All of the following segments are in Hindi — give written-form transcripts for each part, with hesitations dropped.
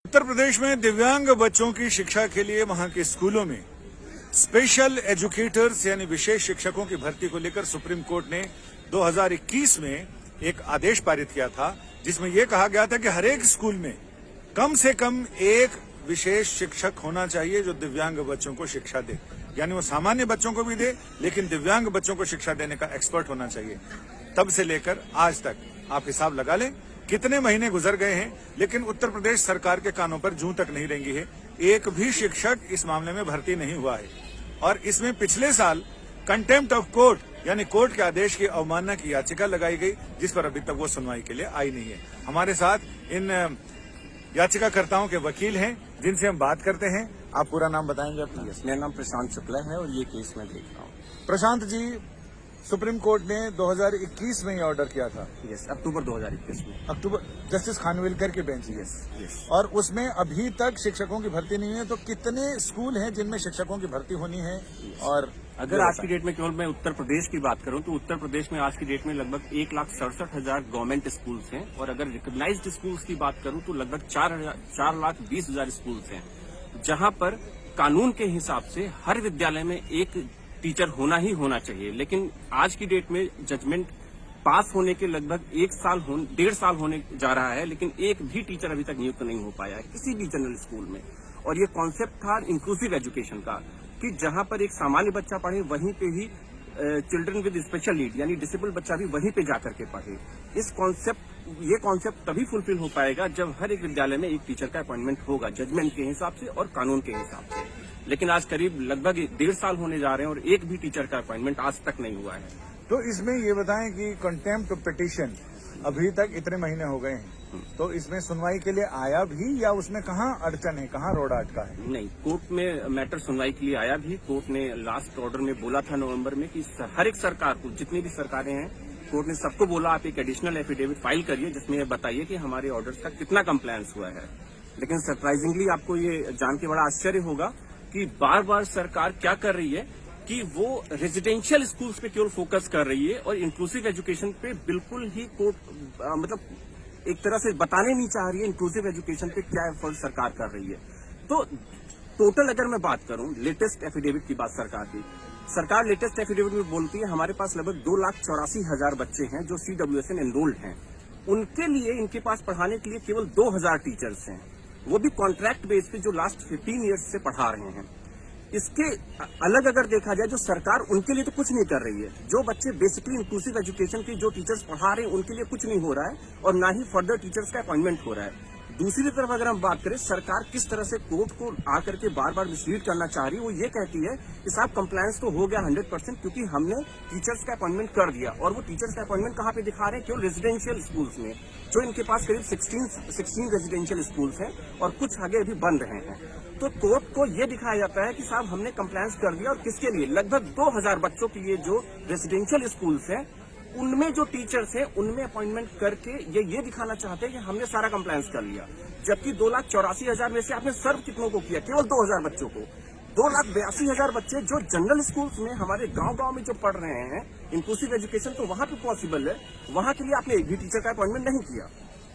उत्तर प्रदेश में दिव्यांग बच्चों की शिक्षा के लिए वहां के स्कूलों में स्पेशल एजुकेटर्स यानी विशेष शिक्षकों की भर्ती को लेकर सुप्रीम कोर्ट ने 2021 में एक आदेश पारित किया था, जिसमें यह कहा गया था कि हर एक स्कूल में कम से कम एक विशेष शिक्षक होना चाहिए जो दिव्यांग बच्चों को शिक्षा दे। यानी वो सामान्य बच्चों को भी दे, लेकिन दिव्यांग बच्चों को शिक्षा देने का एक्सपर्ट होना चाहिए। तब से लेकर आज तक आप हिसाब लगा लें कितने महीने गुजर गए हैं, लेकिन उत्तर प्रदेश सरकार के कानों पर जूं तक नहीं रेंगी है। एक भी शिक्षक इस मामले में भर्ती नहीं हुआ है। और इसमें पिछले साल कंटेम्प्ट ऑफ कोर्ट यानी कोर्ट के आदेश की अवमानना की याचिका लगाई गई, जिस पर अभी तक वो सुनवाई के लिए आई नहीं है। हमारे साथ इन याचिकाकर्ताओं के वकील हैं, जिनसे हम बात करते हैं। आप पूरा नाम बताएंगे अपना? मेरा नाम प्रशांत शुक्ला है और ये केस मैं देख रहा हूँ। प्रशांत जी, सुप्रीम कोर्ट ने 2021 में ये ऑर्डर किया था। यस, अक्टूबर 2021 में। अक्टूबर, जस्टिस खानविलकर की बेंच। यस। और उसमें अभी तक शिक्षकों की भर्ती नहीं है। तो कितने स्कूल हैं जिनमें शिक्षकों की भर्ती होनी है? और अगर आज की डेट में केवल मैं उत्तर प्रदेश की बात करूं तो उत्तर प्रदेश में आज की डेट में लगभग 1,67,000 गवर्नमेंट स्कूल्स हैं, और अगर रिकॉग्नाइज्ड स्कूल्स की बात करूं तो लगभग 4,20,000 स्कूल्स हैं, जहां पर कानून के हिसाब से हर विद्यालय में एक टीचर होना ही होना चाहिए। लेकिन आज की डेट में जजमेंट पास होने के लगभग 1.5 साल होने जा रहा है, लेकिन एक भी टीचर अभी तक नियुक्त नहीं हो पाया है किसी भी जनरल स्कूल में। और ये कॉन्सेप्ट था इंक्लूसिव एजुकेशन का, कि जहां पर एक सामान्य बच्चा पढ़े वहीं पे ही चिल्ड्रन विद स्पेशल नीड यानी डिसेबल्ड बच्चा भी वहीं पे जाकर के पढ़े। ये कॉन्सेप्ट तभी फुलफिल हो पाएगा जब हर एक विद्यालय में एक टीचर का अपॉइंटमेंट होगा, जजमेंट के हिसाब से और कानून के हिसाब से। लेकिन आज करीब लगभग 1.5 साल होने जा रहे हैं और एक भी टीचर का अपॉइंटमेंट आज तक नहीं हुआ है। तो इसमें ये बताएं कि कंटेम्प्ट पिटीशन अभी तक इतने महीने हो गए हैं, तो इसमें सुनवाई के लिए आया भी या उसमें कहाँ अड़चन है, कहाँ रोड़ा अटका है? नहीं, कोर्ट में मैटर सुनवाई के लिए आया भी। कोर्ट ने लास्ट ऑर्डर में बोला था नवंबर में कि हर एक सरकार को, जितनी भी सरकारें हैं, कोर्ट ने सबको बोला आप एक एडिशनल एफिडेविट फाइल करिए जिसमें ये बताइए कि हमारे ऑर्डर्स का कितना कंप्लायंस हुआ है। लेकिन सरप्राइजिंगली आपको ये जान के बड़ा आश्चर्य होगा कि बार बार सरकार क्या कर रही है कि वो रेजिडेंशियल स्कूल्स पे केवल फोकस कर रही है और इंक्लूसिव एजुकेशन पे बिल्कुल ही मतलब एक तरह से बताने नहीं चाह रही है इंक्लूसिव एजुकेशन पे क्या एफर्ट सरकार कर रही है। तो टोटल अगर मैं बात करूं लेटेस्ट एफिडेविट की बात सरकार लेटेस्ट एफिडेविट में बोलती है हमारे पास लगभग 2,84,000 बच्चे हैं जो CWSN एनरोल्ड हैं। उनके लिए इनके पास पढ़ाने के लिए केवल 2,000 टीचर्स हैं, वो भी कॉन्ट्रैक्ट बेस पे जो लास्ट 15 ईयर्स से पढ़ा रहे हैं। इसके अलग अगर देखा जाए जो सरकार उनके लिए तो कुछ नहीं कर रही है। जो बच्चे बेसिकली इंक्लूसिव एजुकेशन के जो टीचर्स पढ़ा रहे हैं उनके लिए कुछ नहीं हो रहा है और ना ही फर्दर टीचर्स का अपॉइंटमेंट हो रहा है। दूसरी तरफ अगर हम बात करें सरकार किस तरह से कोर्ट को आकर के बार बार मिसलीड करना चाह रही है, वो ये कहती है कि साहब कंप्लायंस तो हो गया 100% क्योंकि हमने टीचर्स का अपॉइंटमेंट कर दिया। और वो टीचर्स का अपॉइंटमेंट कहाँ पे दिखा रहे हैं? केवल रेजिडेंशियल स्कूल्स में, जो इनके पास करीब 16 रेजिडेंशियल स्कूल्स हैं और कुछ आगे अभी बन रहे हैं। तो कोर्ट को ये दिखाया जाता है कि साहब हमने कंप्लायंस कर दिया, और किसके लिए? लगभग 2,000 बच्चों के लिए जो रेजिडेंशियल स्कूल्स हैं उनमें जो टीचर्स हैं उनमें अपॉइंटमेंट करके ये दिखाना चाहते हैं कि हमने सारा कंप्लायंस कर लिया। जबकि 2,84,000 में से आपने सर्व कितनों को किया? केवल 2,000 बच्चों को। 2,82,000 बच्चे जो जनरल स्कूल्स में हमारे गांव में जो पढ़ रहे हैं इंक्लूसिव एजुकेशन, तो वहां पे पॉसिबल है, वहां के लिए आपने एक भी टीचर का अपॉइंटमेंट नहीं किया।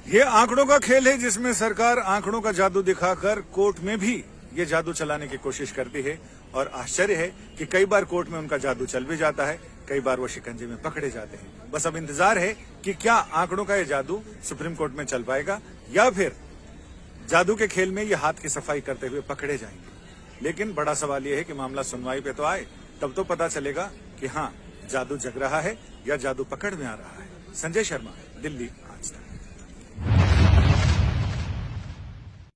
ये आंकड़ों का खेल है जिसमें सरकार आंकड़ों का जादू दिखाकर कोर्ट में भी ये जादू चलाने की कोशिश करती है। और आश्चर्य है कि कई बार कोर्ट में उनका जादू चल भी जाता है, कई बार वो शिकंजे में पकड़े जाते हैं। बस अब इंतजार है कि क्या आंकड़ों का ये जादू सुप्रीम कोर्ट में चल पाएगा या फिर जादू के खेल में ये हाथ की सफाई करते हुए पकड़े जाएंगे। लेकिन बड़ा सवाल ये है कि मामला सुनवाई पे तो आए, तब तो पता चलेगा कि हाँ जादू जग रहा है या जादू पकड़ में आ रहा है। संजय शर्मा, दिल्ली।